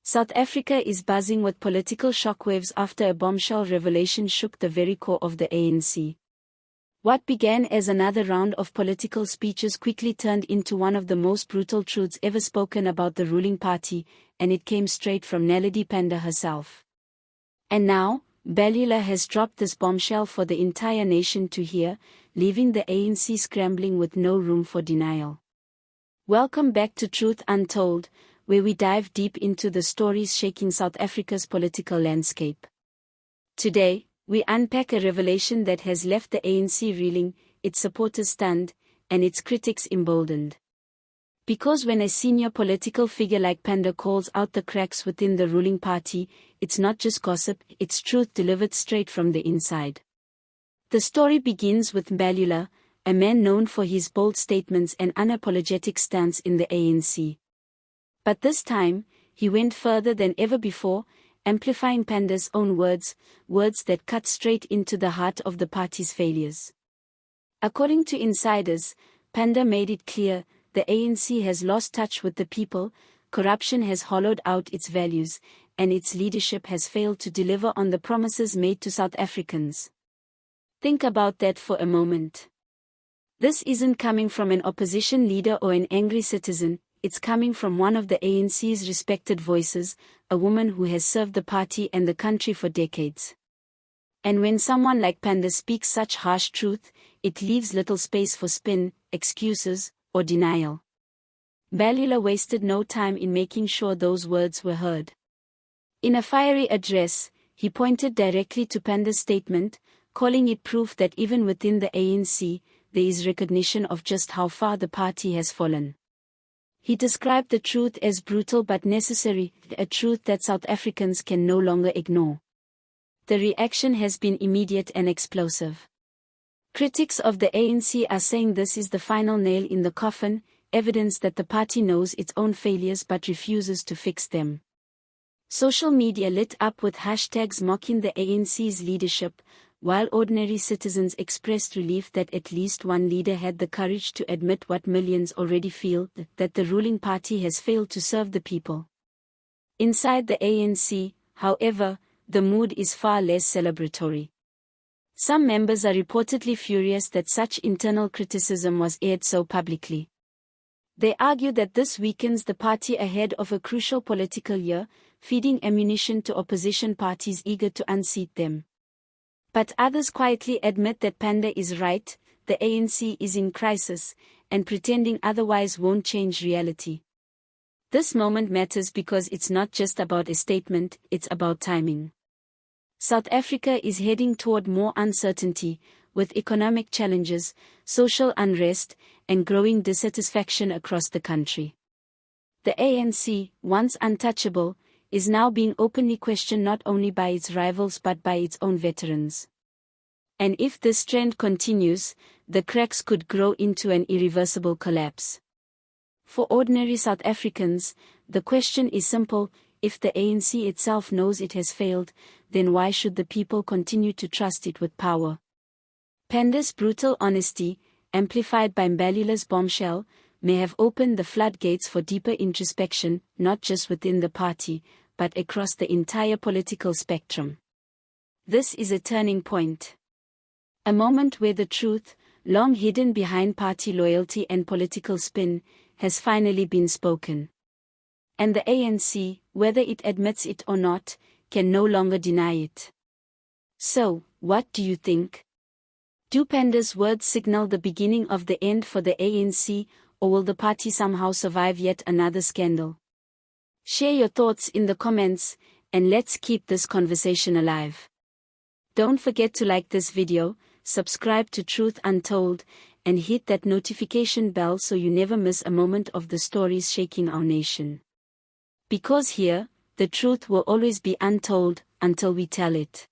South Africa is buzzing with political shockwaves after a bombshell revelation shook the very core of the ANC. What began as another round of political speeches quickly turned into one of the most brutal truths ever spoken about the ruling party, and it came straight from Naledi Pandor herself. And now, Mbalula has dropped this bombshell for the entire nation to hear, leaving the ANC scrambling with no room for denial. Welcome back to Truth Untold, where we dive deep into the stories shaking South Africa's political landscape. Today, we unpack a revelation that has left the ANC reeling, its supporters stunned, and its critics emboldened. Because when a senior political figure like Pandor calls out the cracks within the ruling party, it's not just gossip, it's truth delivered straight from the inside. The story begins with Mbalula, a man known for his bold statements and unapologetic stance in the ANC. But this time, he went further than ever before, amplifying Pandor's own words that cut straight into the heart of the party's failures. According to insiders, Pandor made it clear, the ANC has lost touch with the people, corruption has hollowed out its values, and its leadership has failed to deliver on the promises made to South Africans. Think about that for a moment. This isn't coming from an opposition leader or an angry citizen. It's coming from one of the ANC's respected voices, a woman who has served the party and the country for decades. And when someone like Pandor speaks such harsh truth, it leaves little space for spin, excuses, or denial. Mbalula wasted no time in making sure those words were heard. In a fiery address, he pointed directly to Pandor's statement, calling it proof that even within the ANC, there is recognition of just how far the party has fallen. He described the truth as brutal but necessary, a truth that South Africans can no longer ignore. The reaction has been immediate and explosive. Critics of the ANC are saying this is the final nail in the coffin, evidence that the party knows its own failures but refuses to fix them. Social media lit up with hashtags mocking the ANC's leadership, while ordinary citizens expressed relief that at least one leader had the courage to admit what millions already feel, that the ruling party has failed to serve the people. Inside the ANC, however, the mood is far less celebratory. Some members are reportedly furious that such internal criticism was aired so publicly. They argue that this weakens the party ahead of a crucial political year, feeding ammunition to opposition parties eager to unseat them. But others quietly admit that Pandor is right, the ANC is in crisis, and pretending otherwise won't change reality. This moment matters because it's not just about a statement, it's about timing. South Africa is heading toward more uncertainty, with economic challenges, social unrest, and growing dissatisfaction across the country. The ANC, once untouchable, is now being openly questioned not only by its rivals but by its own veterans. And if this trend continues, the cracks could grow into an irreversible collapse. For ordinary South Africans, the question is simple: if the ANC itself knows it has failed, then why should the people continue to trust it with power? Pandor's brutal honesty, amplified by Mbalula's bombshell, may have opened the floodgates for deeper introspection, not just within the party, but across the entire political spectrum. This is a turning point. A moment where the truth, long hidden behind party loyalty and political spin, has finally been spoken. And the ANC, whether it admits it or not, can no longer deny it. So, what do you think? Do Pandor's words signal the beginning of the end for the ANC, or will the party somehow survive yet another scandal? Share your thoughts in the comments, and let's keep this conversation alive. Don't forget to like this video, subscribe to Truth Untold, and hit that notification bell so you never miss a moment of the stories shaking our nation. Because here, the truth will always be untold until we tell it.